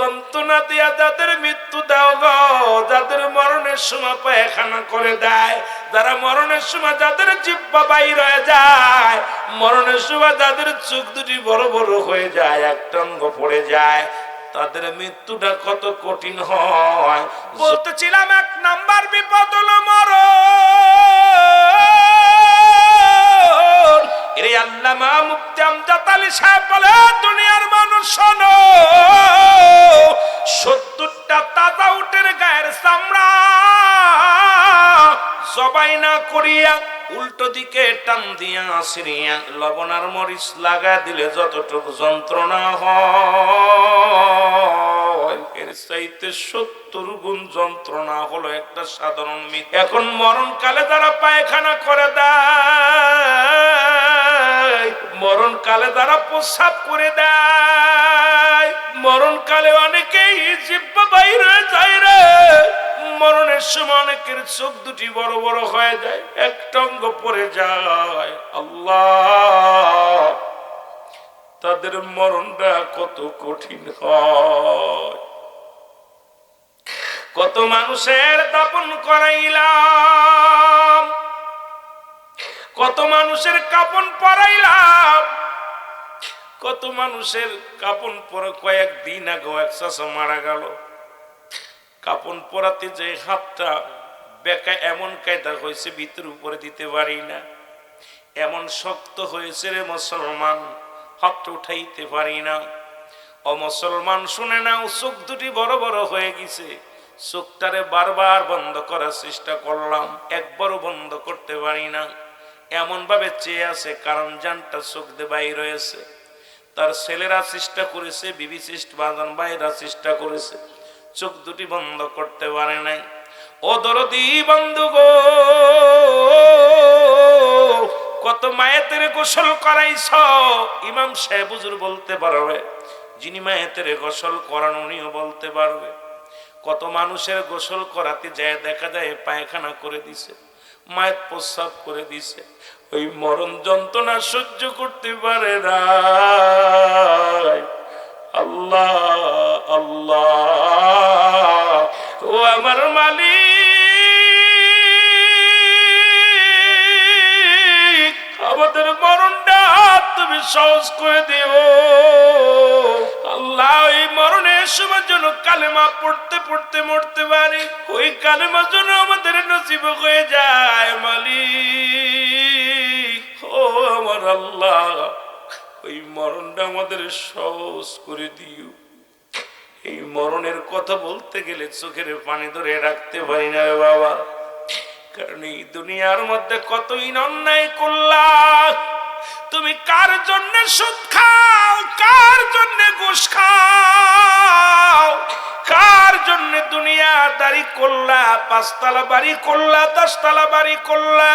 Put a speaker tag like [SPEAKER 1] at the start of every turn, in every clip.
[SPEAKER 1] যন্ত্রণা দিয়া যাদের মৃত্যু দাও গো, যাদের মরণের সময় পায়খানা করে দেয়, যারা মরণের সময় যাদের জিহ্বা বাইর হয়ে যায়, মরণের সময় যাদের চোখ দুটি বড় বড় হয়ে যায়, একটা অঙ্গ পড়ে যায়, তাদের মৃত্যুটা কত কঠিন হয়। বলতেছিলাম 1 নাম্বার বিপদ হলো মরণ। এর আল্লামা মুফতি আমজাদ আলী সাহেব বলে, দুনিয়ার মানুষ শোনো, 70টা তাজা উটের গায়ের চামড়া জবাই না করিয়া উল্টো দিকে টান দিয়া সিরিয়া লবণ আর মরিচ লাগা দিলে যতটুকু যন্ত্রণা হয়, এর চাইতে 70 গুণ যন্ত্রণা হলো একটা সাধারণ মৃত্যু। এখন মরণকালে যারা পায়খানা করে দেয়, মরণকালে যারা প্রস্রাব করে দেয়, মরণকালে অনেকেই জিহ্বা বাইর হয়ে যায় রে। মরণের সময় অনেকের চোখ দুটি বড় বড় হয়ে যায়, একটা অঙ্গ পড়ে যায়। আল্লাহ, তাদের মরণটা কত কঠিন হয়। কত মানুষের দাফন করাইলাম, কত মানুষের কাফন পরাইলাম, কত মানুষের কাফন পরে কয়েকদিন আগে এক চাচা মারা গেল। কাফন পরাতে যে হাতটা বেকা এমন কায়দা হয়েছে ভিতর উপরে দিতে পারি না, এমন শক্ত হয়েছে রে মুসলমান, হাতটা উঠাইতে পারি না। ও মুসলমান শুনে নাও, চোখ দুটি বড় বড় হয়ে গেছে, চোখটারে বারবার বন্ধ করার চেষ্টা করলাম, একবারও বন্ধ করতে পারি না। এমন ভাবে চেয়ে আছে, কারণ জানটা চোখ দিয়ে বাইর হয়েছে। তার ছেলেরা চেষ্টা করেছে, বিবি চেষ্টা, বাজান ভাইরা চেষ্টা করেছে, চোখ দুটি বন্ধ করতে পারে নাই। ও দরদি বন্ধু গো, কত মায়েতের গোসল করাইছ, ইমাম সাহেব হুজুর বলতে পারবে, যিনি মায়েতের গোসল করান উনিও বলতে পারবে। কত মানুষের গোসল করাতে যায় দেখা যায় পায়খানা করে দিছে, মায়ের প্রস্রাব করে দিছে, ওই মরণ যন্ত্রণা সহ্য করতে পারে না। আল্লাহ আল্লাহ, ও আমার মালিক, আমাদের মরণটা তুমি সহজ করে দিও আল্লাহ। ওই মরণের সময় যেন কালেমা পড়তে পড়তে মরতে পারি, ওই কালেমা যেন আমাদের নসিব হয়ে যায় মালিক। ও আমার আল্লাহ, ওই মরণটা আমাদের সহজ করে দিও। এই মরণের কথা বলতে গেলে চোখের পানি ধরে রাখতে পারি না রে বাবা, কারণ এই দুনিয়ার মধ্যে কতই অন্যায় করলাম। তুমি কার জন্য সুদ খাও, কার জন্য ঘুষ খাও, কার জন্য দুনিয়াদারি করলা, 5 তলা বাড়ি করলা, 10 তলা বাড়ি করলা,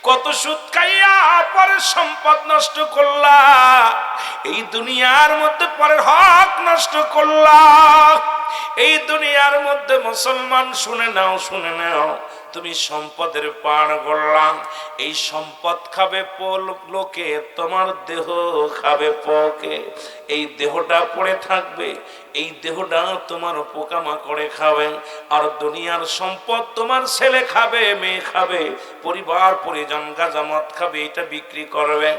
[SPEAKER 1] কত সুদ খাইয়া পরের সম্পদ নষ্ট করলা, এই দুনিয়ার মধ্যে পরের হক নষ্ট করলা। এই দুনিয়ার মধ্যে মুসলমান শুনে নাও, শুনে নাও, তুমি সম্পদের পাড় গড়লাম, এই সম্পদ খাবে লোকে, তোমার দেহ খাবে পকে। এই দেহটা পড়ে থাকবে, এই দেহটা তোমার পোকামাকড়ে খাবে, আর দুনিয়ার সম্পদ তোমার ছেলে খাবে, মেয়ে খাবে, পরিবার পরিজন গাজামত খাবে, এটা বিক্রি করবে,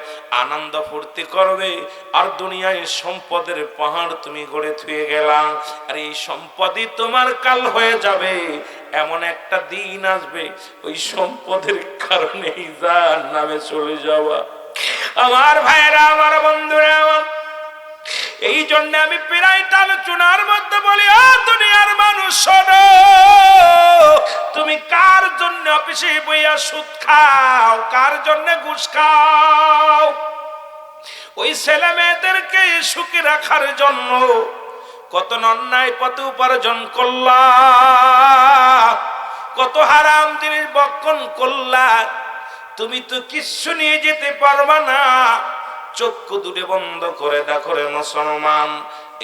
[SPEAKER 1] আনন্দ ফুর্তি করবে, আর দুনিয়ায় সম্পদের পাহাড় তুমি গড়ে থুয়ে গেলাম, আর এই সম্পদই তোমার কাল হয়ে যাবে। এমন একটা দিন আসবে, ওই সম্পদের কারণে জাহান্নামে চলে যাওয়া। আমার ভাইরা, আমার বন্ধুরা, আমার এই জন্য আমি প্রায় আলোচনার মধ্যে বলি, ও দুনিয়ার মানুষ শোনো, তুমি কার জন্য অফিসে বইয়া সুদ খাও, কার জন্য ঘুষ খাও? ওই ছেলে মেয়েদেরকে সুখী রাখার জন্য কত অন্যায় পথে উপার্জন করলা, কত হারাম জিনিস বক্ষণ করলা, তুমি তো কিচ্ছু নিয়ে যেতে পারবা না। চক্ষু দুটো বন্ধ করে দেখো রে মুসলমান,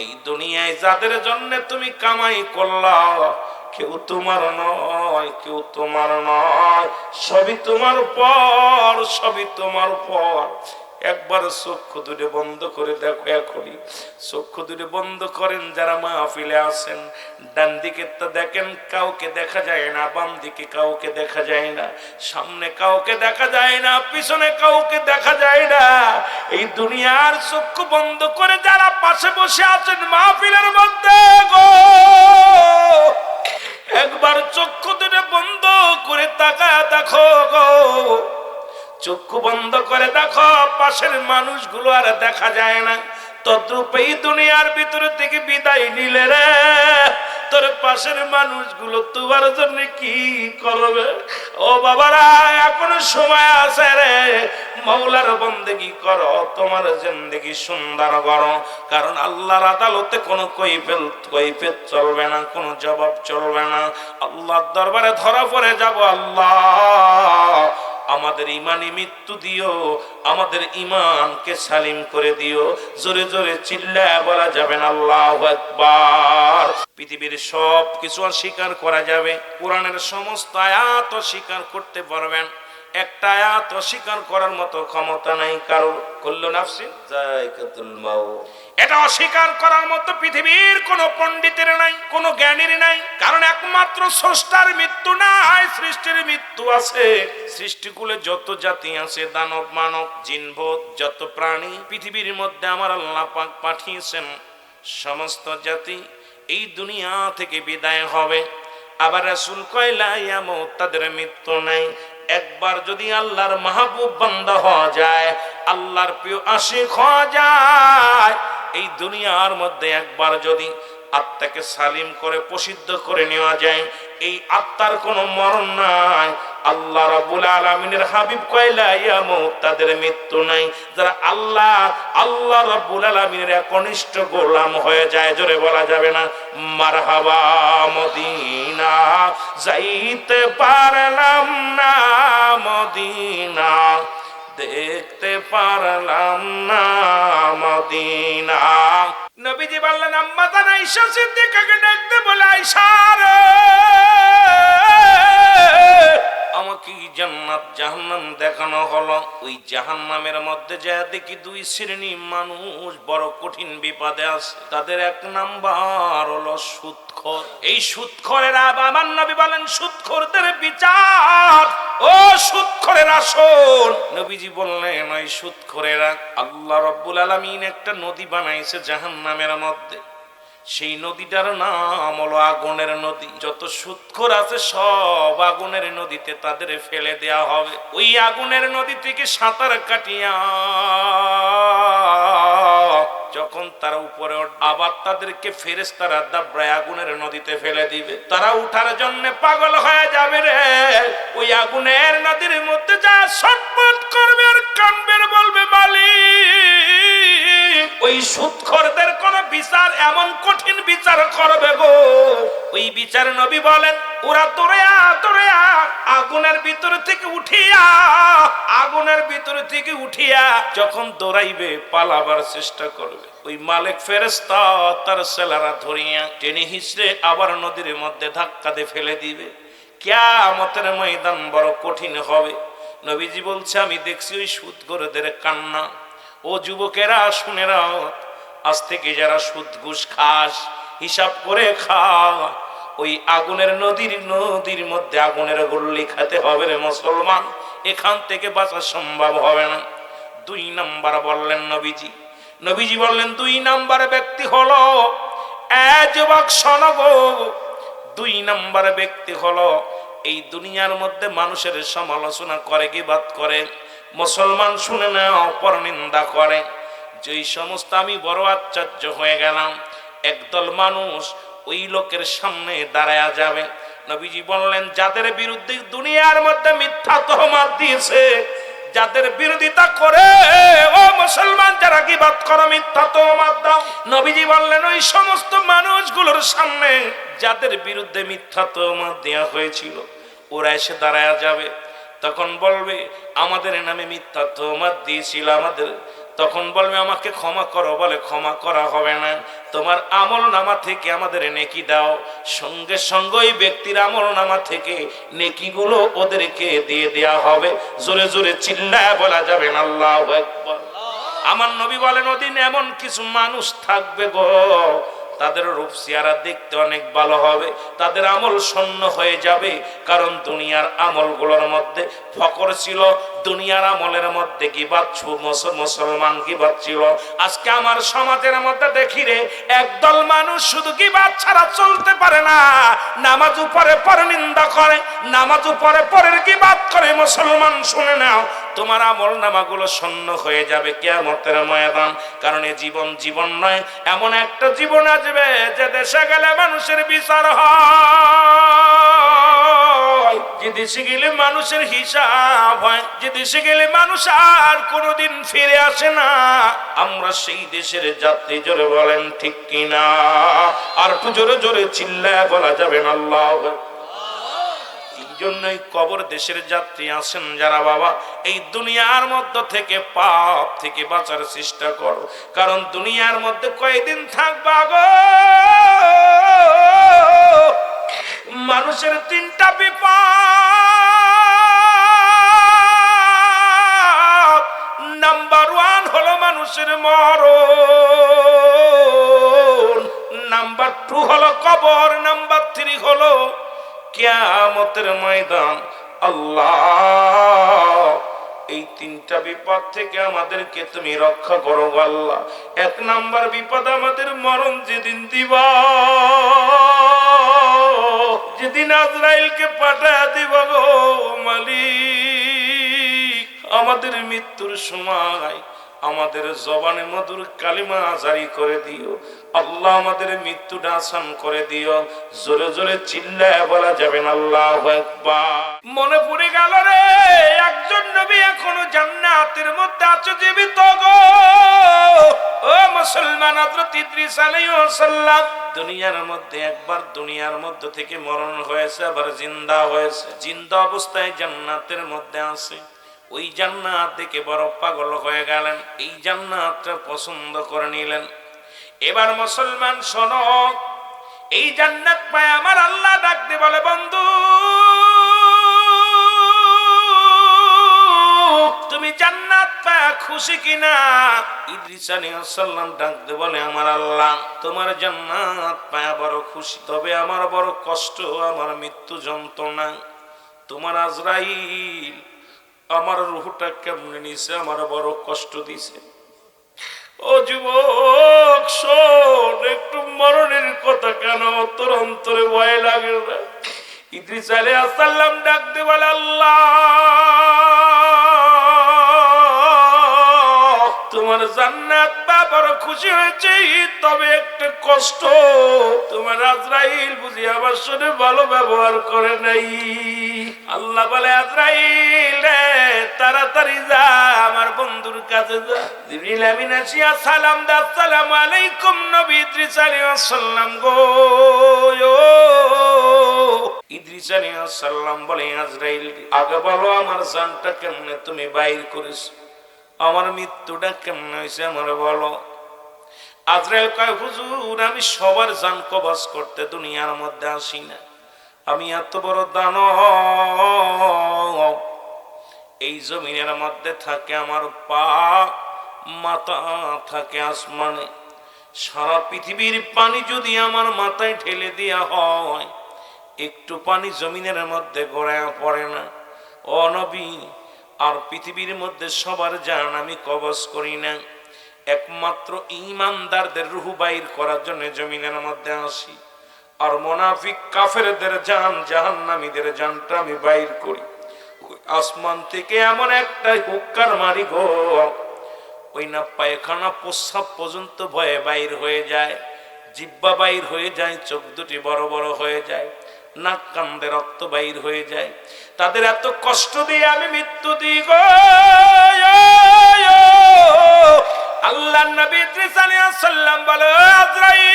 [SPEAKER 1] এই দুনিয়ায় যাদের জন্য তুমি কামাই করলা, কেউ তোমার নয়, কেউ তোমার নয়, সবই তোমার পর, সবই তোমার পর। একবার চক্ষু দুটো বন্ধ করে দেখো, এখনই চক্ষু দুটো বন্ধ করেন যারা মাহফিলে আছেন। ডান দিকে তো দেখেন কাউকে দেখা যায় না, বাম দিকে কাউকে দেখা যায় না, সামনে কাউকে দেখা যায় না, পিছনে কাউকে দেখা যায় না। এই দুনিয়ার চক্ষু বন্ধ করে যারা পাশে বসে আছেন মাহফিলের মধ্যে গো, একবার চক্ষু দুটো বন্ধ করে তাকায় দেখো গো, চক্ষু বন্ধ করে দেখো পাশের মানুষগুলো আর দেখা যায় না। তদ্রূপ এই দুনিয়ার ভিতর থেকে বিদায় নিলে রে, তোর পাশের মানুষগুলো তোমার জন্য কি করবে? ও বাবারা, এখনো সময় আছে রে, মওলার বন্দেগী করো, তোমার জিন্দেগি সুন্দর করো। কারণ আল্লাহর আদালতে কোনো কৈফিয়ত চলবে না, কোনো জবাব চলবে না। আল্লাহর দরবারে ধরা পড়ে যাব। আল্লাহ আমাদের ইমানি মৃত্যু দিও, আমাদের ইমানকে সালিম করে দিও। জোরে জোরে চিল্লায় বলা যাবে না আল্লাহু আকবার। পৃথিবীর সব কিছু অস্বীকার করা যাবে, কোরআনের সমস্ত আয়াত অস্বীকার করতে পারবেন, একটা আয়াত অস্বীকার করার মতো ক্ষমতা নাই কারো। কুল্লু নাফসিন যায়কাতুল মাউত, এটা অস্বীকার করার মতো পৃথিবীর কোনো পণ্ডিতের নাই, কোনো জ্ঞানীর নাই। কারণ একমাত্র স্রষ্টার মৃত্যু নাই, সৃষ্টির মৃত্যু আছে। সৃষ্টিকুলে যত জাতি আছে, দানব মানব জিনভূত যত প্রাণী পৃথিবীর মধ্যে আমার আল্লাহ পাক পাঠিয়েছেন, সমস্ত জাতি এই দুনিয়া থেকে বিদায় হবে। আবার রাসূল কয় লা ইয়ামুত, তাদের মৃত্যু নাই। একবার যদি আল্লাহর মাহবুব বান্দা হওয়া যায়, আল্লাহর প্রিয় আশিক হওয়া যায়, এই দুনিয়ার মধ্যে একবার যদি আত্মাকে সালিম করে প্রসিদ্ধ করে নেওয়া যায়, এই আত্মার কোনো মরণ নাই। আল্লাহ রাব্বুল আলামিনের হাবিব কয় লা ইয়ামুত, তাদের মৃত্যু নাই। যারা আল্লাহ রাব্বুল আলামিনের একনিষ্ঠ গোলাম হয়ে যায়, জোরে বলা যাবে না মারহাবা মদিনা, যাইতে পারলাম না মদিনা, দেখতে পারলাম না মদিনা। নবীজি বললেন আম্মা জান আয়েশা সিদ্দিকাকে ডাকতে বলে, আয়েশা রে, আমাকে জান্নাত জাহান্নাম দেখানো হলো। ওই জাহান্নামের মধ্যে যা দেখি দুই শ্রেণী মানুষ বড় কঠিন বিপদে আছে। তাদের এক নাম্বার হলো সুদখোর। এই সুদখোরেরা, আমার নবী বলেন সুদখোরদের বিচার, ও সুদখোরেরা শোন। নবীজি বললেন ওই সুদখোরেরা, আল্লাহ রাব্বুল আলামিন একটা নদী বানাইছে জাহান্নামের মধ্যে, সেই নদীটার নাম হলো আগুনের নদী। যত সুদখোর আছে সব আগুনের নদীতে তাদের ফেলে দেয়া হবে। ওই আগুনের নদী থেকে সাঁতার কাটিয়া যখন তারা উপরে আবার তাদেরকে ফেরেশতারা দাবড়ায় আগুনের নদীতে ফেলে দিবে। তারা উঠার জন্য পাগল হয়ে যাবে রে। ওই আগুনের নদীর মধ্যে যা ছটফট করবে আর কাঁদবে, বলবে মালিক। ওই সুদখোরদের কোন বিচার, এমন কঠিন বিচার করবে গো, ওই বিচার নবী বলেন ওরা দৌড়িয়া দৌড়িয়া আগুনের ভিতর থেকে উঠিয়া যখন দৌড়াইবে, পালাবার চেষ্টা করবে, ওই মালিক ফেরেশতা তার ছেলেরা ধরিয়া টেনে হিঁচড়ে আবার নদীর মধ্যে ধাক্কা দিয়ে ফেলে দিবে। কিয়ামতের ময়দান বড় কঠিন হবে। নবীজি বলছে আমি দেখছি ওই সুদখোরদের কান্না। ও যুবকেরা শুনে নাও, আজ থেকে যারা সুদ ঘুষ খাস, হিসাব করে খা, ওই আগুনের নদীর মধ্যে আগুনের গুল্লি খেতে হবে রে মুসলমান, এখান থেকে বাঁচা সম্ভব হবে না। 2 নাম্বার বললেন নবীজি বললেন 2 নাম্বার ব্যক্তি হলো যুবক শোনো, 2 নাম্বার ব্যক্তি হলো এই দুনিয়ার মধ্যে মানুষের সমালোচনা করে, গীবত করে, মুসলমান শুনে না পরনিন্দা করে। যেই সমস্ত আমি বড় আশ্চর্য হয়ে গেলাম, একদল মানুষ ওই লোকের সামনে দাঁড়ায়া যাবে। নবীজি বললেন যাদের বিরুদ্ধে দুনিয়ার মধ্যে মিথ্যা তহমত দিয়েছে, যাদের বিরোধিতা করে, ও মুসলমান যারা গীবত করো, মিথ্যা তহমত দাও, নবীজি বললেন ওই সমস্ত মানুষগুলোর সামনে যাদের বিরুদ্ধে মিথ্যা তহমত দেওয়া হয়েছিল, ওরা এসে দাঁড়ায়া যাবে। তখন বলবে আমাদের নামে মিথ্যা তহমত দিয়েছিল আমাদের। তখন বলবে আমাকে ক্ষমা করো, বলে ক্ষমা করা হবে না, তোমার আমল নামা থেকে আমাদের নেকি দাও। সঙ্গে সঙ্গে ওই ব্যক্তির আমল নামা থেকে নেকিগুলো ওদেরকে দিয়ে দেয়া হবে। জোরে জোরে চিল্লায় বলা যাবে না আল্লাহু আকবার। আমার নবী বলেন ওদিন এমন কিছু মানুষ থাকবে গো, তাদের রূপ চেহারা দেখতে অনেক ভালো হবে, তাদের আমল শূন্য হয়ে যাবে। কারণ দুনিয়ার আমলগুলোর মধ্যে ফকর ছিল, দুনিয়ার আমলের মধ্যে গীবাত, মুসলমান গীবাত ছিল। আজকে আমার সমাজের মধ্যে দেখি রে, একদল মানুষ শুধু গীবাত ছাড়া চলতে পারে না। নামাজ উপরে পরে নিন্দা করে, নামাজ উপরে পরের গীবাত করে। মুসলমান শুনে নাও, তোমার আমল নামাগুলো শূন্য হয়ে যাবে কিয়ামতের ময়দান। কারণ এ জীবন জীবন নয়, এমন একটা জীবন আসবে যে দেশে গেলে মানুষের বিচার হয়, যে দেশে গেলে মানুষের হিসাব হয়, যে দেশে গেলে মানুষ আর কোনোদিন ফিরে আসে না। আমরা সেই দেশের যাত্রী, জোরে বলেন ঠিক কিনা? আর একটু জোরে জোরে চিল্লায় বলা যাবে না আল্লাহু আকবার। জন্যই কবর দেশের যাত্রী আসেন যারা, বাবা এই দুনিয়ার মধ্যে থেকে পাপ থেকে বাঁচার চেষ্টা করো। কারণ দুনিয়ার মধ্যে কয়দিন থাকবা গো, মানুষের তিনটা বিপদ। নাম্বার 1 হলো মানুষের মরণ, নাম্বার 2 হলো কবর, নাম্বার 3 হলো কিয়ামতের ময়দান। আল্লাহ এই তিনটা বিপদ থেকে আমাদেরকে তুমি রক্ষা করো আল্লাহ। 1 নাম্বার বিপদ আমাদের মরণ যেদিন দিবা, যেদিন আজরাইলকে পাঠায় দিবা গো মালিক, আমাদের মৃত্যুর সময় আমাদের জবানে মধুর কালিমা জারি করে দিও আল্লাহ, আমাদের মৃত্যুটা আসান করে দিও। জোরে জোরে চিল্লায় বলা যাবে না আল্লাহু আকবার। মনে পড়ে গেল রে, একজন নবী এখনো জান্নাতের মধ্যে আছে জীবিত গো। ও মুসলমান, হযরত ইদ্রিস আলাইহিস সালাম দুনিয়ার মধ্যে একবার দুনিয়ার মধ্য থেকে মরণ হয়েছে, আবার জিন্দা হয়েছে। জিন্দা অবস্থায় জান্নাতের মধ্যে আছে। ওই জান্নাত দেখে বড় পাগল হয়ে গেলেন, এই জান্নাতটা পছন্দ করে নিলেন। এবার মুসলমান শোনো, এই জান্নাত পায় আমার আল্লাহ ডাক দিয়ে বলে, বন্ধু তুমি জান্নাত পায় খুশি কিনা? ইদ্রিস আলাইহিস সালাম ডাক দিয়ে বলে, আমার আল্লাহ তোমার জান্নাত পায় বড় খুশি, তবে আমার বড় কষ্ট, আমার মৃত্যু যন্ত্রণা। তোমার আজরাইল আমার রূহটা কেমনে নিছে, আমার বড় কষ্ট দিছে। ও যুবক শোন, একটু মরণের কথা কেন তোর অন্তরে ভয় লাগে না? ইদ্রিস আলাইহিস সালাম ডাক দিয়ে বলে, আল্লাহ তোমার জান্নাত পা বড় খুশি হয়েছে, তবে একটা কষ্ট, তোমার আজরাইল বুঝি আমার সাথে ভালো ব্যবহার করে নাই। আল্লাহ বলে, আজরাইল রে তাড়াতাড়ি যা, আমার বন্ধুর কাছে যা। জিবরিল আমিন আসিয়া সালাম দা, আসসালামু আলাইকুম নবী ইদ্রিস আলাইহিস সালাম গো। ইদ্রিস আলাইহিস সালাম বলে, আজরাইল আগে বলো আমার জানটা কেমনে তুমি বাইর করেছো, আমার মৃত্যুটা কেমন হয়েছে আমার বলো। আজরাইল কয়, হুজুর আমি সবার জান কবজ করতে দুনিয়ার মধ্যে আসি না, আমি এত বড় দানব, এই জমিনের মধ্যে থাকে আমার পা, মাথা থাকে আসমানে। সারা পৃথিবীর পানি যদি আমার মাথায় ঢেলে দেয়া হয়, একটু পানি জমিনের মধ্যে গড়ায় পড়ে না। ও নবী, আর পৃথিবীর মধ্যে সবার জান আমি কবজ করি না, একমাত্র ঈমানদারদের রূহ বাইর করার জন্য জমিনের মধ্যে আসি। আর মুনাফিক কাফেরদের জান, জাহান্নামীদের জানটা আমি বাইর করি। আসমান থেকে এমন একটা হুক্কার মারি গো, ওই না পায়খানা প্রস্রাব পর্যন্ত ভয়ে বাইর হয়ে যায়, জিহ্বা বাইর হয়ে যায়, চোখ দুটি বড় বড় হয়ে যায়, নাক কান্দে রক্ত বাইর হয়ে যায়। তাদের এত কষ্ট দিয়ে আমি মৃত্যু দিই গো। আল্লাহর নবী ইদ্রিস আলাইহিস সালাম বলে, আজরাইল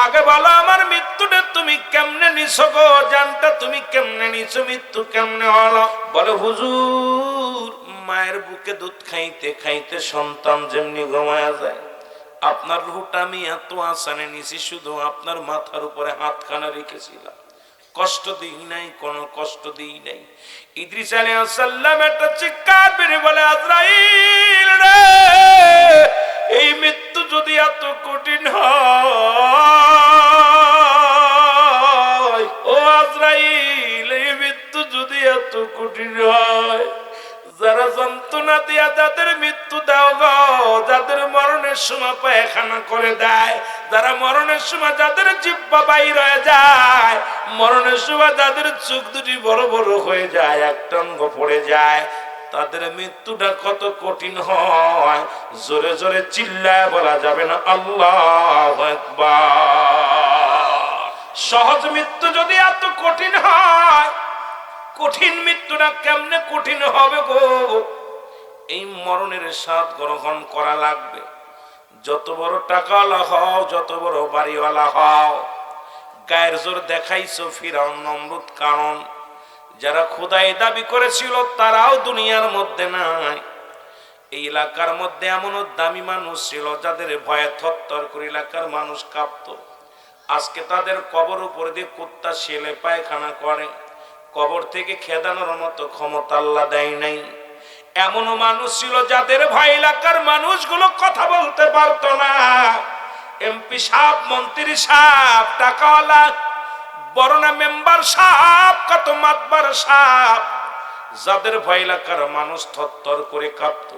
[SPEAKER 1] আগে বলো আমার মৃত্যুটা তুমি কেমনে নিছো গো, জানটা তুমি কেমনে নিছো, মৃত্যু কেমনে হলো? বলে, হুজুর মায়ের বুকে দুধ খাইতে খাইতে সন্তান যেমনি ঘুমায়া যায়, আপনার রূহটা আমি এত আসানে নিছি, শুধু আপনার মাথার উপরে হাতখানা রেখেছিলাম, কষ্ট দিই নাই, কোনো কষ্ট দিই নাই। ইদ্রিস আলাইহিস সালাম একটা চিৎকার মেরে বলে, আজরাইল রে, এই মৃত্যু যদি এত কঠিন হয়, ও আজরাইল, এই মৃত্যু যদি এত কঠিন হয়, যারা যন্ত্রণা দিয়া যাদের মৃত্যু দাও গো, যাদের মরণের সময় পায়খানা করে দেয়, যারা মরণের সময় যাদের জিহ্বা বাইর হয়ে যায়, মরণের সময় যাদের চোখ দুটি বড় বড় হয়ে যায়, একটা অঙ্গ পড়ে যায়, তাদের মৃত্যুটা কত কঠিন হয়, জোরে জোরে চিল্লায় বলা যাবে না আল্লাহু আকবার। সহজ মৃত্যু যদি এত কঠিন হয়, কঠিন মৃত্যুটা কেমনে কঠিন হবে গো? এই মরণের স্বাদ গ্রহণ করা লাগবে। যত বড় টাকাওয়ালা হও, যত বড় বাড়িওয়ালা হও, গায়ের জোর দেখাইছো ফিরাউন নমরুদ, কারণ যারা খোদাই দাবি করেছিল তারাও দুনিয়ার মধ্যে নাই। এই এলাকার মধ্যে এমনও দামি মানুষ ছিল যাদের ভয়ে থরথর করে এলাকার মানুষ কাঁপতো। আজকে তাদের কবর উপর দিয়ে কুত্তা শেলে পায়খানা করে, কবর থেকে খেদানোর মতো ক্ষমতা আল্লাহ দেয় নাই। এমনও মানুষ ছিল যাদের ভয় এলাকার মানুষগুলো কথা বলতে পারতো না। এমপি সাহেব, মন্ত্রী সাহেব, টাকাওয়ালা, বড় মেম্বার সাহেব, কত মাতবার সাহেব, যাদের ভয় এলাকার মানুষ থরথর করে কাঁপতো,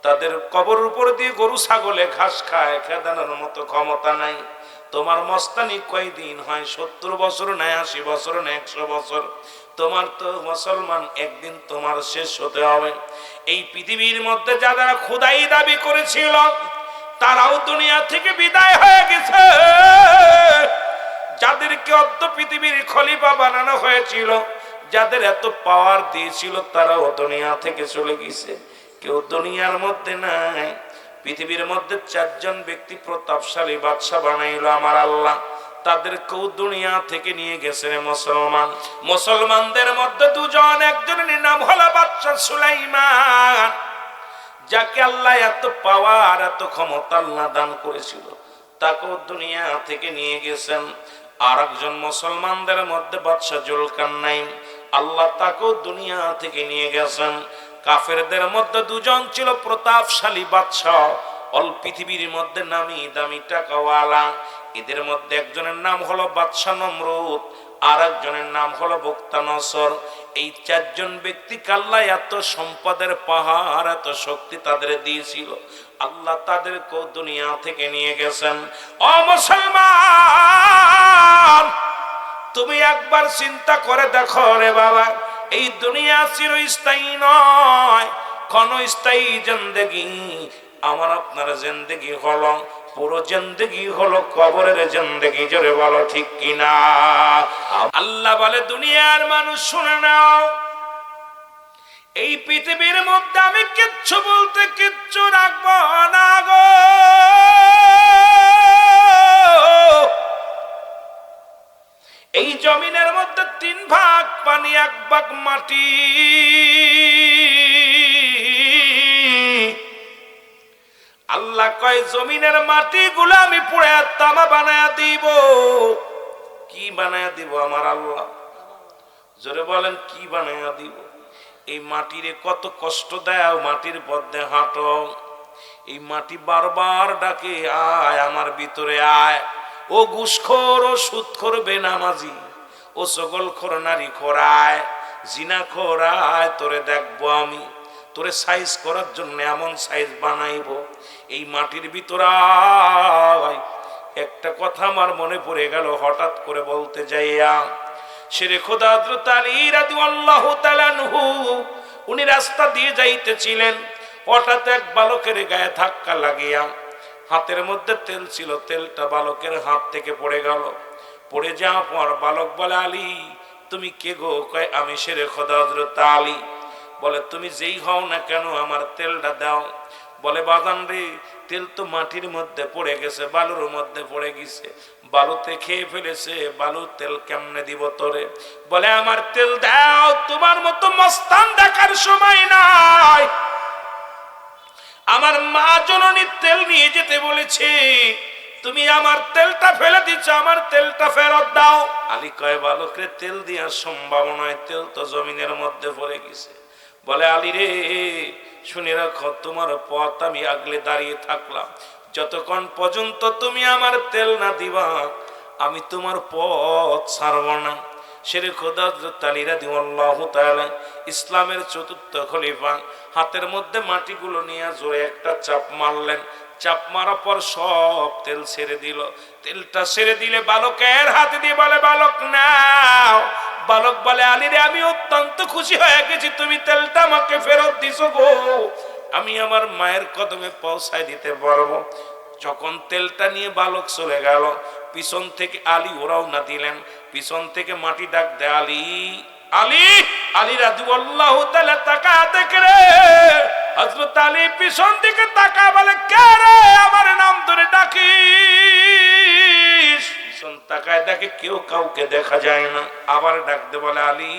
[SPEAKER 1] তাদের কবর উপর দিয়ে গরু ছাগলে ঘাস খায়, খেদানোর মতো ক্ষমতা নাই। তোমার মস্তানি কয়দিন হয়? 70 বছর নেয়, 80 বছর নেয়, 100 বছর। তোমার তো মুসলমান, একদিন তোমার শেষ হতে হবে। এই পৃথিবীর মধ্যে যারা খোদাই দাবি করেছিল তারাও দুনিয়া থেকে বিদায় হয়ে গেছে। যাদেরকে অর্ধ পৃথিবীর খলিফা বানানো হয়েছিল, যাদের এত পাওয়ার দিয়েছিল, তারাও দুনিয়া থেকে চলে গেছে। কেউ দুনিয়ার মধ্যে নাই। পৃথিবীর মধ্যে 4 জন ব্যক্তি প্রতাপশালী বাদশা বানাইলো আমার আল্লাহ, তাদেরকেও দুনিয়া থেকে নিয়ে গেছে মুসলমান। মুসলমানদের মধ্যে 2 জন, একজনের নাম হলো বাদশা সুলাইমান, যাকে আল্লাহ এত পাওয়ার, এত ক্ষমতা আল্লাহ দান করেছিল, তাকেও দুনিয়া থেকে নিয়ে গেছেন। আর একজন মুসলমানদের মধ্যে বাদশা জুলকারনাইন, আল্লাহ তাকেও দুনিয়া থেকে নিয়ে গেছেন। কাফেরদের মধ্যে 2 জন ছিল প্রতাপশালী বাদশা, অল পৃথিবীর মধ্যে নামি দামি টাকাওয়ালা। এদের মধ্যে একজনের নাম হলো বাদশা নমরুদ, আর একজনের নাম হলো বক্তানসর। এই 4 জন ব্যক্তি আল্লাহ এত সম্পদের পাহাড়, এত শক্তি তাদের দিয়েছিল, আল্লাহ তাদেরকেও দুনিয়া থেকে নিয়ে গেছেন। ও মুসলমান, তুমি একবার চিন্তা করে দেখো রে বাবা, এই দুনিয়া চিরস্থায়ী নয়, ক্ষণস্থায়ী জিন্দেগি। আমার আপনার জিন্দেগি হলো, পুরো জিন্দেগি হলো কবরের জিন্দেগি। জোরে বলো ঠিক কিনা? আল্লাহ বলে, দুনিয়ার মানুষ শুনে নাও, এই পৃথিবীর মধ্যে আমি কিচ্ছু বলতে কিচ্ছু রাখবো না গো। এই জমিনের মধ্যে 3 ভাগ পানি, 1 ভাগ মাটি। আল্লাহ কয়, জমিনের মাটি গুলো আমি পুড়ে তামা বানায়া দিব। কি বানায়া দিব আমার আল্লাহ? জোরে বলেন, কি বানায়া দিব? এই মাটিরে কত কষ্ট দেয়, মাটির পথে হাঁটো। এই মাটি বারবার ডাকে, আয় আমার ভিতরে আয়। ও ঘুষখোর, ও সুদখোর বেনামাজি, ও সকলখোর নারী খোরায়, জিনা খোরায়, তোরে দেখবো আমি, তোরে সাইজ করার জন্য এমন সাইজ বানাইব। এই মাটির ভিতরে একটা কথা আমার মনে পড়ে গেল, হঠাৎ করে বলতে যাইয়া। শেরে খোদা হযরত আলী রাদিয়াল্লাহু তাআলা আনহু, উনি রাস্তা দিয়ে যাইতেছিলেন, হঠাৎ এক বালকের গায়ে ধাক্কা লাগিয়া, হাতের মধ্যে তেল ছিল, তেলটা বালকের হাত থেকে পড়ে গেল। পড়ে যাওয়ার পর বালক বলে, আলী তুমি কে গো? কয়, আমি শেরে খোদা হযরত আলী। বলে, তুমি যেই হও না কেন আমার তেলটা দাও। বলে, বাজান রে, তেল তো মাটির মধ্যে পড়ে গেছে, বালুর মধ্যে পড়ে গেছে, বালুতে খেয়ে ফেলেছে, বালুর তেল কেমনে দিব তোরে? বলে, আমার তেল দাও, তোমার মতো মস্তান দেখার সময় নাই। আমার মা জননীর তেল নিয়ে যেতে বলেছে, তুমি আমার তেলটা ফেলে দিচ্ছ, আমার তেলটা ফেরত দাও। আলী কয় বালকরে তেল দেওয়ার সম্ভাবনা নয়, তেল তো জমিনের মধ্যে পড়ে গেছে। বলে আলী রে শুনে রাখো, তোমার পথ আমি আগলে দাঁড়িয়ে থাকলাম, যতক্ষণ পর্যন্ত তুমি আমার তেল না দিবা আমি তোমার পথ ছাড়ব না। শেরে খোদা হযরত আলী রাদিয়াল্লাহু তাআলা ইসলামের চতুর্থ খলিফা, হাতের মধ্যে মাটিগুলো নিয়ে জোরে একটা চাপ মারলেন। চাপ মারার পর সব তেল ছেড়ে দিল। তেলটা ছেড়ে দিলে বালকের হাতে দিয়ে বলে বালক নাও। বালক বলে আলী রে আমি অত্যন্ত খুশি হয়ে গেছি, তুমি তেলটা আমাকে ফেরত দিছো গো, আমি আমার মায়ের কদমে পৌঁছায় দিতে পারবো। যখন তেলটা নিয়ে বালক চলে গেল, পিছন থেকে আলী ওরাও না দিলেন, পিছন থেকে মাটি ডাক দেয় আলী আলী। আলী রাদিয়াল্লাহু তাআলা তাকা দেখে রে, হযরত আলী পিছন দিকে তাকা বলে কে রে আমার নাম ধরে ডাকিস? পিছন তাকায় দেখে কেউ কাউকে দেখা যায় না। আবার ডাক দে বলে আলী।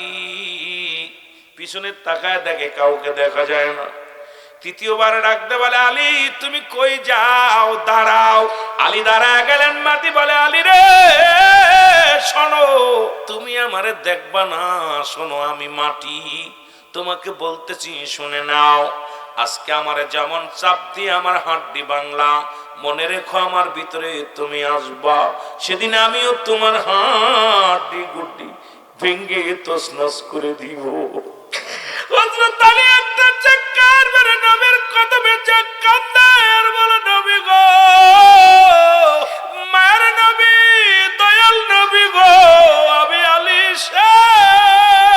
[SPEAKER 1] পিছনে তাকায় দেখে কাউকে দেখা যায় না। তৃতীয়বার ডাকতে বলে আলী তুমি কই যাও, দাঁড়াও। আলী দাঁড়ায় গেলেন। মাটি বলে আলী রে শোনো, তুমি আমারে দেখবা না, শোনো আমি মাটি, তোমাকে বলতেছি শুনে নাও। আজকে আমারে যেমন চাপ দিয়ে আমার হাড্ডি বাংলা, মনে রেখো আমার ভিতরে তুমি আসবা, সেদিন আমিও তোমার হাড্ডি গুড্ডি ভেঙ্গে তছনছ করে দিব। হযরত আলী একটা চিৎকার মেরে নবীর কদমে কাঁদে আর বলে নবী গো, মায়ের নবী, দয়াল নবী গো, আমি আলী শেষ,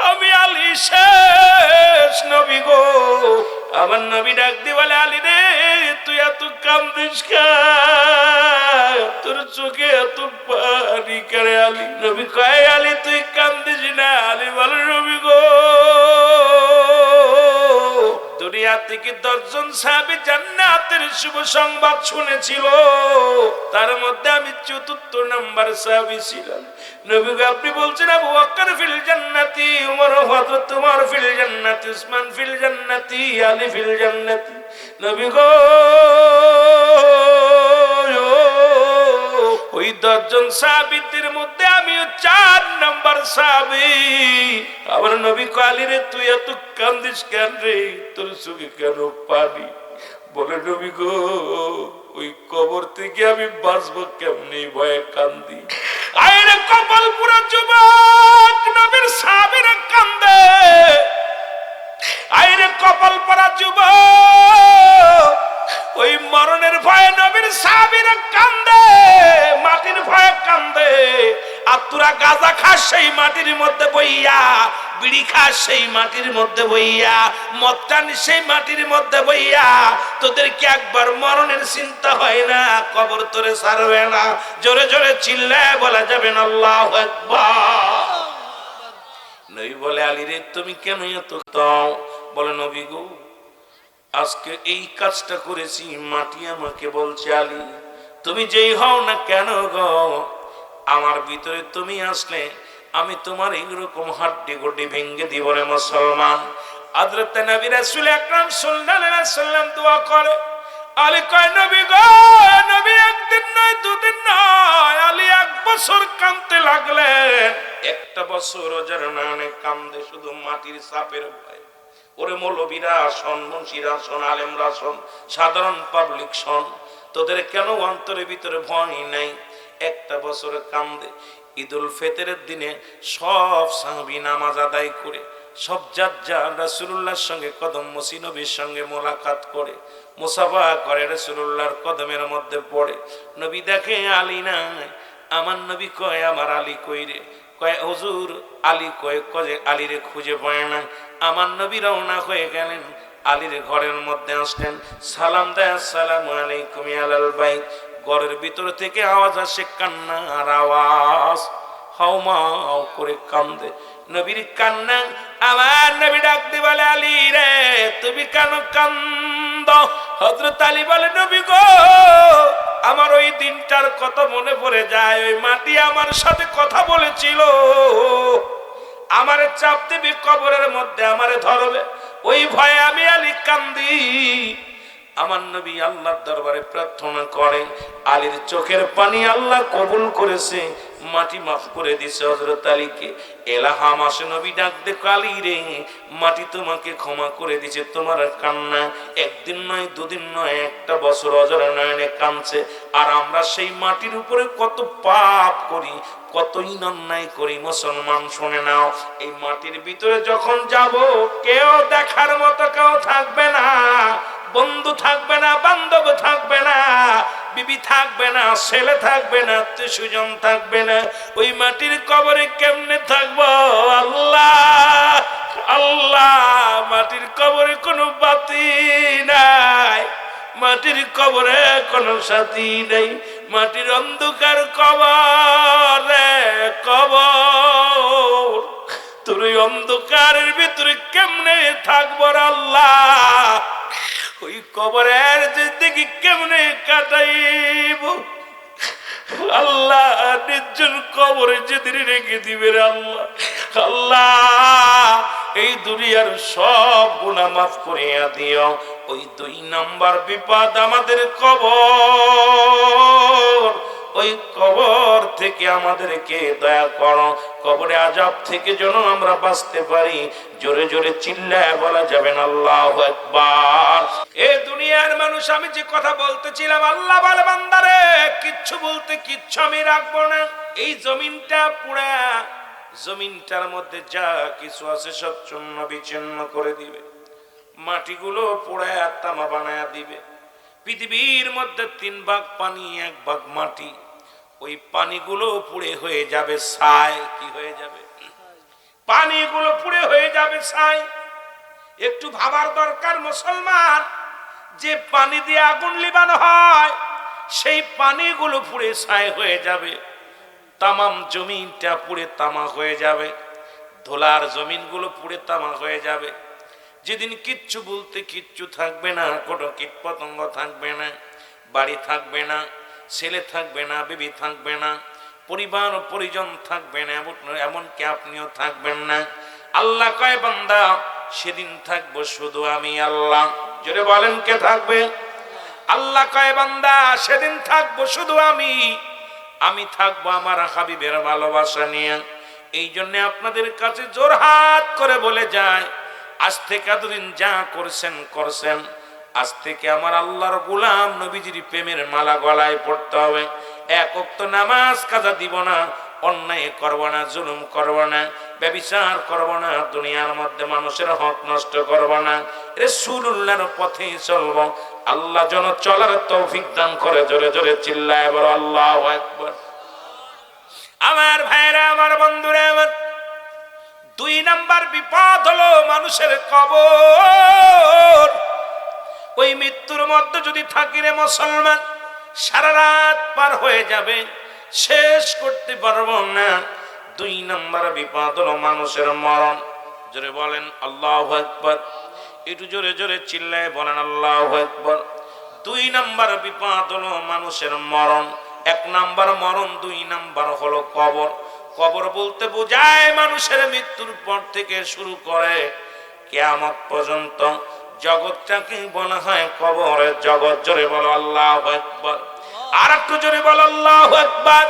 [SPEAKER 1] আমি আলী শেষ নবী গো। আমার নবী ডাক দিয়ে বলে আলী রে তুই এত কাঁদিস কেন, তোর চোখে এত পানি কেন? আলী নবী কয় আলী তুই কাঁদিস না। আলী বলে নবী গো, দুনিয়া থেকে 10 জন সাহাবী জান্নাতের শুভ সংবাদ শুনেছিল, তার মধ্যে আমি 4র্থ নাম্বার সাহাবী ছিলাম। নবী গো আপনি বলছেন আবু বকর ফিল জান্নাতি, উমর হযরত উমর ফিল জান্নাতি, উসমান ফিল জান্নাতি, আলী ফিল জান্নাতি। নবী গো ওই 10 জন সাহাবীদের মধ্যে আমি 4 নাম্বার সাহাবী। আমার নবী কয় আলী রে তুই এত কান্দিস কেন রে, তোর চোখে কেন পানি? বলে নবী গো ওই কবর থেকে আমি বাঁচবো কেমনে, ভয়ে কান্দি। আইরে কপাল পুরা যুবক নবীর সাহাবীরা কান্দে, আইরে কপাল পুরা যুবক ওই মরণের ভয়ে নবীর সাহাবীরা কান্দে, মাটির ভয়ে কান্দে। আর তোরা গাঁজা খাস সেই মাটির মধ্যে বইয়া, বিড়ি খাস সেই মাটির মধ্যে বইয়া, মদ টানিস সেই মাটির মধ্যে বইয়া, তোদেরকে একবার মরণের চিন্তা হয় না? কবর তোরে ছাড়বে না। জোরে জোরে চিল্লায় বলা যাবে না আল্লাহু আকবার। নবী বলে আলী রে তুমি কেন এত দাও? বলে নবী গো আজকে এই কাজটা করেছি, মাটি আমাকে বলছে আলী তুমি যেই হও না কেন গো, আমার ভিতরে তুমি আসলে আমি তোমার এইরকম হাড্ডি গুড্ডি ভেঙ্গে দিব রে মুসলমান। হযরত নবী রাসূল আকরাম সাল্লাল্লাহু আলাইহি ওয়াসাল্লাম দোয়া করে। আলী কয় নবী গো, নবী একদিন নয় দুদিন নয়, আলী 1 বছর কাঁদতে লাগলেন। 1 বছর রোজার নামে কান্দে শুধু মাটির চাপের ভয়। ওরে মৌলবীরা শোন, মুন্সিরা শোন, আলেমরা শোন, সাধারণ পাবলিক শোন, তোদের কেন অন্তরের ভিতরে ভয় নাই? 1 বছর কান্দে। ঈদুল ফিতরের দিনে সব সাহাবী নামাজ আদায় করে সব যার রাসূলুল্লাহর সঙ্গে কদম মসি নবীর সঙ্গে মোলাকাত করে মুসাফা করে, রাসূলুল্লাহর কদমের মধ্যে পড়ে। নবী দেখে আলী নাই। আমার নবী কয় আমার আলী কই রে? কয় হুজুর আলী কয় কয়ে আলীরে খুঁজে পায় না। আমার নবী রওনা হয়ে গেলেন, আলীর ঘরের মধ্যে আসলেন, সালাম দেয় আসসালামু আলাইকুম আলাল বাইত। ঘরের ভিতর থেকে আওয়াজ আসে কান্নার আওয়াজ, হাউমাউ করে কান্দে। নবীর কান্না, আমার নবী ডাক দিয়ে বলে আলী রে তুমি কেন কান্দ? হযরত আলী বলে নবী গো আমার ওই দিনটার কথা মনে পড়ে যায়, ওই মাটি আমার সাথে কথা বলেছিল, আমারে চাপ দিবি কবরের মধ্যে আমারে ধরবে, ওই ভয়ে আমি আলী কান্দি। আমার নবী আল্লাহর দরবারে প্রার্থনা করে, আলীর চোখের পানি আল্লাহ কবুল করেছে, মাটি মাফ করে দিছে হযরত আলীকে। এলাহাম আসে নবী ডাক দে, আলী রে, মাটি তোমাকে ক্ষমা করে দিছে, তোমার কান্না একদিন নয় দুদিন নয়, একটা বছর অজর নয়নে কাঁদছে। আর আমরা সেই মাটির উপরে কত পাপ করি, কতই অন্যায় করি মুসলমান, শুনে নাও। এই মাটির ভিতরে যখন যাব, কেউ দেখার মতো কেউ থাকবে না, বন্ধু থাকবে না, বান্ধব থাকবে না, বিবি থাকবে না, ছেলে থাকবে না, আত্মীয়স্বজন থাকবে না। ওই মাটির কবরে কেমনে থাকবো? আল্লাহ আল্লাহ, মাটির কবরে কোনো বাতি নাই, মাটির কবরে কোনো সাথী নেই, মাটির অন্ধকার কবর, কবর। তোর ওই অন্ধকারের ভিতরে কেমনে থাকবো আল্লাহ? ওই কবরের জিন্দেগি কেমনে কাটাইব আল্লাহ? নির্জন কবরে যেদিন রেখে দিবে রে আল্লাহ, আল্লাহ এই দুনিয়ার সব গুনাহ মাফ করিয়া দিও। ওই 2 নাম্বার বিপদ আমাদের কবর, ওই কবর থেকে আমাদেরকে দয়া করো, কবরে আযাব থেকে যেন আমরা বাঁচতে পারি। জোরে জোরে চিল্লায় বলা যাবে না আল্লাহু আকবার। এই দুনিয়ার মানুষ, আমি যে কথা বলতেছিলাম, আল্লাহ বলে বান্দারে কিচ্ছু বলতে কিচ্ছু আমি রাখবো না। এই জমিনটা পুরা, জমিনটার মধ্যে যা কিছু আছে সব চূর্ণ বিচ্ছিন্ন করে দিবে, মাটিগুলো পোড়ায় তামা বানায়া দিবে। পৃথিবীর মধ্যে 3 ভাগ পানি 1 ভাগ মাটি, ওই পানিগুলো পুড়ে হয়ে যাবে ছাই। কি হয়ে যাবে? পানিগুলো পুড়ে হয়ে যাবে ছাই। একটু ভাবার দরকার মুসলমান, যে পানি দিয়ে আগুন লিবানো হয়, সেই পানিগুলো পুড়ে ছাই হয়ে যাবে, তামাম জমিনটা পুড়ে তামা হয়ে যাবে, ধোলার জমিনগুলো পুড়ে তামা হয়ে যাবে। যেদিন কিচ্ছু বলতে কিচ্ছু থাকবে না, কোনো কীট পতঙ্গ থাকবে না, বাড়ি থাকবে না, ছেলে থাকবে না, বিবি থাকবে না, পরিবার ও পরিজন থাকবে না, এমনকি আপনিও থাকবেন না। আল্লাহ কয় বান্দা সেদিন থাকবো শুধু আমি আল্লাহ। জোরে বলেন কে থাকবে? আল্লাহ কয় বান্দা সেদিন থাকবো শুধু আমি থাকবো আমার হাবিবের ভালোবাসা নিয়ে। এই জন্য আপনাদের কাছে জোরহাত করে বলে যায়, আজ থেকে এতদিন যা করছেন করছেন, আজ থেকে আমার আল্লাহর গোলাম নবীজির প্রেমের মালা গলায় পড়তে হবে। 1 ওয়াক্ত নামাজ কাজা দিব না, অন্যায় করব না, জুলুম করব না, ব্যভিচার করব না, দুনিয়ার মধ্যে মানুষের হক নষ্ট করব না, রাসূলুল্লাহর পথে চলব। আল্লাহ যেন চলার তৌফিক দান করে। জোরে জোরে চিল্লায় বলো আল্লাহু আকবার। আমার ভাইরা, আমার বন্ধুরা, আমার 2 নাম্বার বিপদ হলো মানুষের কবর। ওই মৃত্যুর মধ্যে যদি থাকি রে মুসলমান, সারা রাত পার হয়ে যাবে, শেষ করতে পারবো না। 2 নাম্বার বিপদ হলো মানুষের মরণ। জোরে বলেন আল্লাহু আকবার। একটু জোরে জোরে চিল্লায় বলেন আল্লাহু আকবার। 2 নাম্বার বিপদ হলো মানুষের মরণ। 1 নাম্বার মরণ, 2 নাম্বার হলো কবর। কবর বলতে বোঝায় মানুষের মৃত্যুর পর থেকে শুরু করে কিয়ামত পর্যন্ত জগৎটাকে বলা হয় কবরের জগৎ। জোরে বলো আল্লাহু আকবার। আর একটু জোরে বলো আল্লাহু আকবার।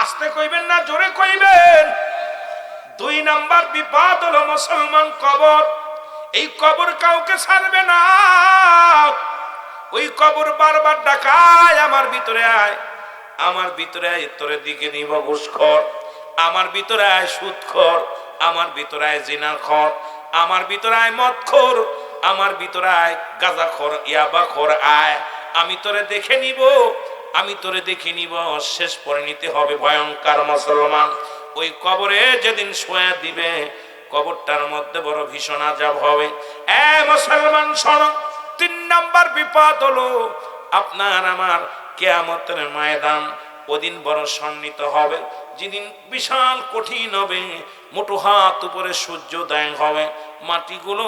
[SPEAKER 1] আস্তে কইবেন না, জোরে কইবেন। 2 নাম্বার বিপদ হলো মুসলমান কবর। এই কবর কাউকে ছাড়বে না। ওই কবর বারবার ডাকায়, আমার ভিতরে আয়, আমার ভিতরে আয়, তোরে দিকে নিব ঘুষখোর, আমার ভিতরে আয় সুদখোর, আমার ভিতরে আয় জিনাখোর, আমার ভিতরে আয় মদখোর, আমার ভিতরে আয় গাঁজাখোর, ইয়াবাখোর, আয় আমি তোরে দেখে নিব, আমি তোরে দেখে নিব। শেষ পরিণতি হবে ভয়ঙ্কর মুসলমান। ওই কবরে যেদিন শোয়া দিবে, কবরটার মধ্যে বড় ভীষণ আযাব হবে। মুসলমান শোনো, 3 নাম্বার বিপদ হলো আপনার আমার কিয়ামতের ময়দান। ওদিন বড় সন্নিত হবে, যেদিন বিশাল কঠিন হবে। মুঠো হাত উপরে সূর্যোদয় হবে, মাটিগুলো,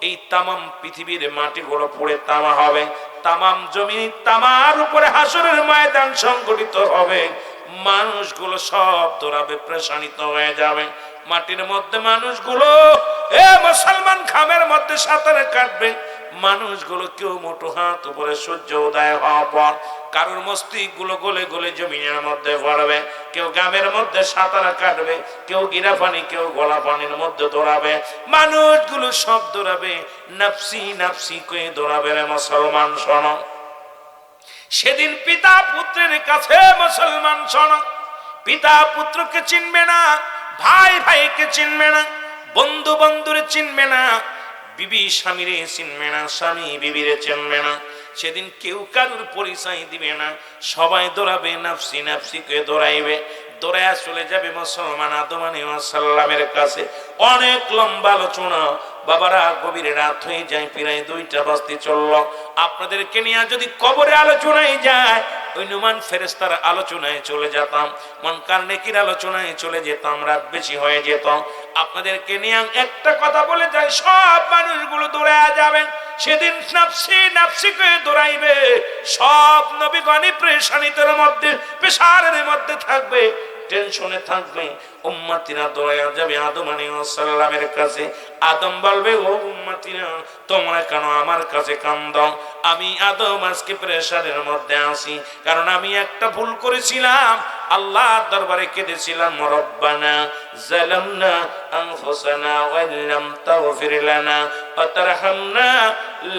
[SPEAKER 1] এই তামাম পৃথিবীর মাটিগুলো পুড়ে তামা হবে, তামাম জমি তামার উপরে হাসরের ময়দান সংগঠিত হবে। মানুষগুলো সব দৌড়াবে, প্রেষানিত হয়ে যাবে। মাটির মধ্যে মানুষগুলো মুসলমান খামের মধ্যে সাঁতারে কাটবে, মানুষগুলো কেউ মুঠো হাত উপরে সূর্য উদয় হওয়ার পর কারোর মস্তিষ্ক গুলো গলে গলে জমিনের মধ্যে পড়বে, কেউ গ্রামের মধ্যে সাঁতার কাটবে, কেউ গিরা পানি, কেউ গলা পানির মধ্যে দৌড়াবে, মানুষগুলো সব দৌড়াবে, নাফসি নাফসি করে দৌড়াবে। রে মুসলমান শোনো, সেদিন পিতা পুত্রের কাছে, মুসলমান শোনো, পিতা পুত্রকে চিনবে না, ভাই ভাইকে চিনবে না, বন্ধু বন্ধুরে চিনবে না, বিবি স্বামীরে চিনবে না, স্বামী বিবিরে চিনবে না। সেদিন কেউ কারোর পরিচয় দিবে না, সবাই দৌড়াবে, নাফসি নাফসি করে দৌড়াইবে। দৌড়ায় চলে যাবে মুসলমান আদম আলাইহিস সালামের কাছে। অনেক লম্বা আলোচনা বাবারা, গভীর রাত হয়ে যায়, প্রায় 2টা বাজতে চললো। আপনাদেরকে নিয়ে যদি কবরে আলোচনায় যায়, ওই নুমান ফেরেশতার আলোচনায় চলে যেতাম, মুনকার নেকির আলোচনায় চলে যেতাম, রাত বেশি হয়ে যেত। আপনাদেরকে নিয়ে একটা কথা বলে যাই, সব মানুষগুলো দৌড়ে যাবেন। সেদিন নাফসি নাফসি করে দৌড়াইবে, সব নবীগণই পেরেশানির মধ্যে, পেশারের মধ্যে থাকবে, টেনশনে থাকবে। উম্মতিরা দৌড়াইয়া যাবে আদম আলাইহিস সালামের কাছে। আদম বলবে, ও উম্মতিরা, তোমরা কেন আমার কাছে কান্দো? আমি আদম আজকে প্রেসারের মধ্যে আছি, কারণ আমি একটা ভুল করেছিলাম, আল্লাহর দরবারে কেঁদেছিলাম, রব্বানা যালামনা আনফুসানা ওয়া লাম তাগফির লানা ওয়া তারহামনা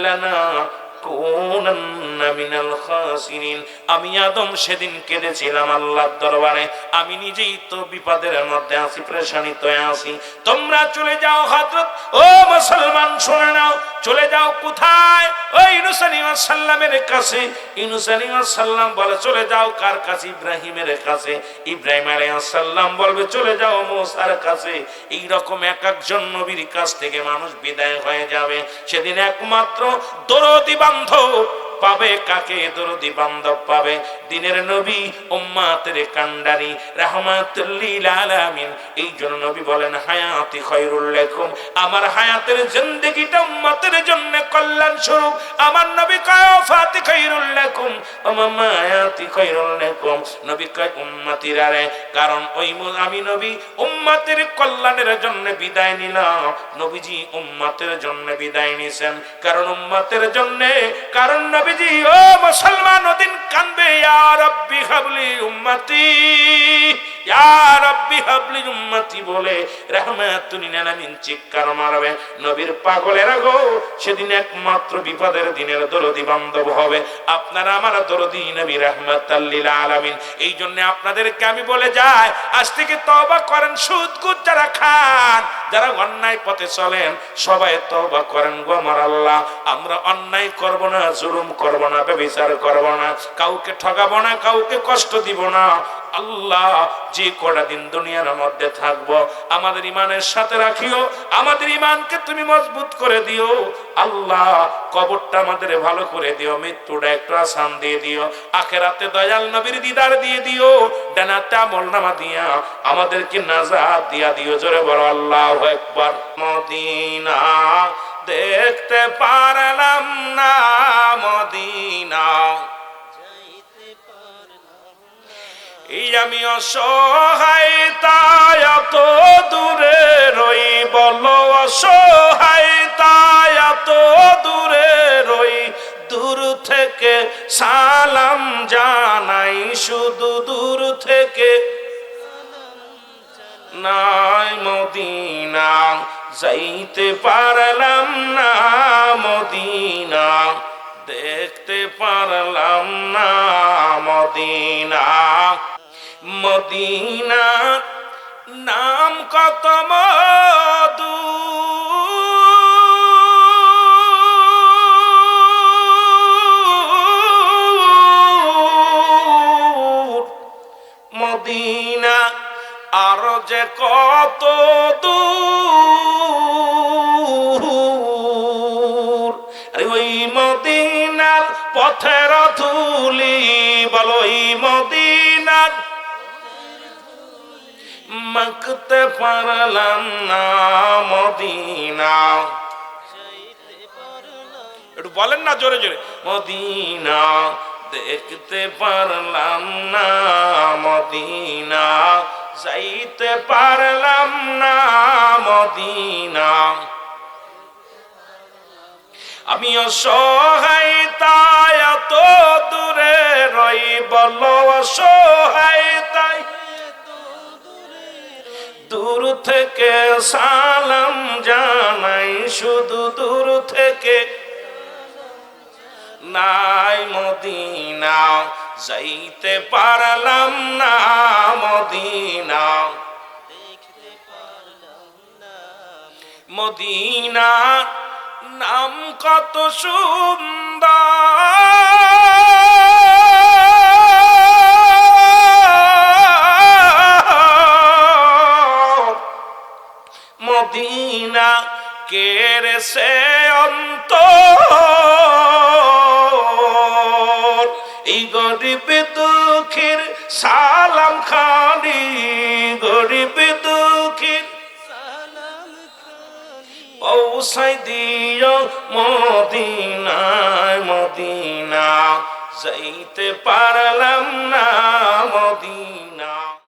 [SPEAKER 1] লানাকুনান্না মিনাল খাসিরিন। আমি আদম সেদিন কেঁদেছিলাম আল্লাহর দরবারে, আমি নিজেই তো বিপদের মধ্যে আছি, পেরেশানিতে আছি। তোমরা চলে যাও হযরত, ও মুসলমান শুনে নাও, চলে যাও কোথায়? ওই ইউনূস আলাইহিস সালামের কাছে। ইউনূস আলাইহিস সালাম বলে চলে যাও কার কাছে? ইব্রাহিমের কাছে। ইব্রাহিম আলাইহিস সালাম বলবে চলে যাও মূসার কাছে। এই রকম এক একজন নবীর কাছ থেকে মানুষ বিদায় হয়ে যাবে। সেদিন একমাত্র দরদি বান্ধব পাবে কাকে? দরদি বান্ধব পাবে দিনের নবী, উম্মাতের কান্ডারি, রাহমাতুল লিল আলামিন। এই জন্য নবী বলেন, হায়াতি খায়রুল লাকুম, আমার হায়াতের জিন্দেগিটা উম্মতের জন্য কল্যাণ স্বরূপ। আমার নবী কয় ওয়াফাতি খায়রুল লাকুম ওয়া মামায়াতি খায়রুল লাকুম। নবী কয় উম্মতিরা রে, কারণ ওই আমি নবী উম্মতের কল্যাণের জন্য বিদায় নিলাম। নবীজি উম্মতের জন্য বিদায় নিছেন, কারণ উম্মতের জন্য, কারণ নবীজি ও মুসলমান ওদিন কানবে, ইয়া রাব্বি হাবলি উম্মতি, ইয়া রাব্বি হাবলি উম্মতি বলে রাহমাতুল লিল আলামিন চিৎকার মারবে। নবীর পাগলেরা গো, সেদিন একমাত্র বিপদের দিনের দরদি বান্ধব হবে আপনারা আমার দরদি নবী রাহমাতুল লিল আলামিন। এই জন্য আপনাদেরকে আমি বলে যাই, আজ থেকে তওবা করেন। সুদ কুদ যারা খান, যারা অন্যায় পথে চলেন, সবাই তওবা করেন গো আমার আল্লাহ। আমরা অন্যায় করব না, জুলুম করব না, ব্যভিচার করব না, কাউকে ঠকাবো না, কাউকে কষ্ট দিব না। আল্লাহ যে কটা দিন দুনিয়ার মধ্যে থাকবো, আমাদের ইমানের সাথে রাখিও, আমাদের ইমানকে তুমি মজবুত করে দিও। আল্লাহ কবরটা আমাদের ভালো করে দিও, মৃত্যুটা একটু আসান দিয়ে দিও, আখিরাতে দয়াল নবীর দিদার দিয়ে দিও, ডানাতে আমলনামা দিয়া আমাদেরকে নাজাত দিয়া দিও। জোরে বলো আল্লাহু আকবার। মদিনা দেখতে পারলাম না, মদিনা এই আমি অসহায়, তাই এত দূরে রই, বলো অসহায় তাই এত দূরে রই, দূর থেকে সালাম জানাই, শুধু দূর থেকে নাই মদিনা যাইতে পারলাম না, মদিনা দেখতে পারলাম না, মদিনা। মদিনা নাম কত মধু, মদিনা আর যে কত দূর, ওই মদিনার পথের ধুলি, বলো ওই মদিনার মাখতে পারলাম না, মদিনা। একটু বলেন না জোরে জোরে, মদিনা দেখতে পারলাম না, মদিনা যাইতে পারলাম না, মদিনা। আমি অসহায় তাই এত দূরে রই, বলো অসহায় তাই দূর থেকে সালাম জানাই, শুধু দূর থেকে। নাই মদিনা যাইতে পারলাম না, মদিনা মদিনার নাম কত সুন্দর, মদিনা কেড়েছে অন্তর। এই গরিব দুঃখীর সালাম খানি, গরিব দুঃখীর পৌঁছাই দিও মদিনায়, মদিনা যাইতে পারলাম না, মদিনা।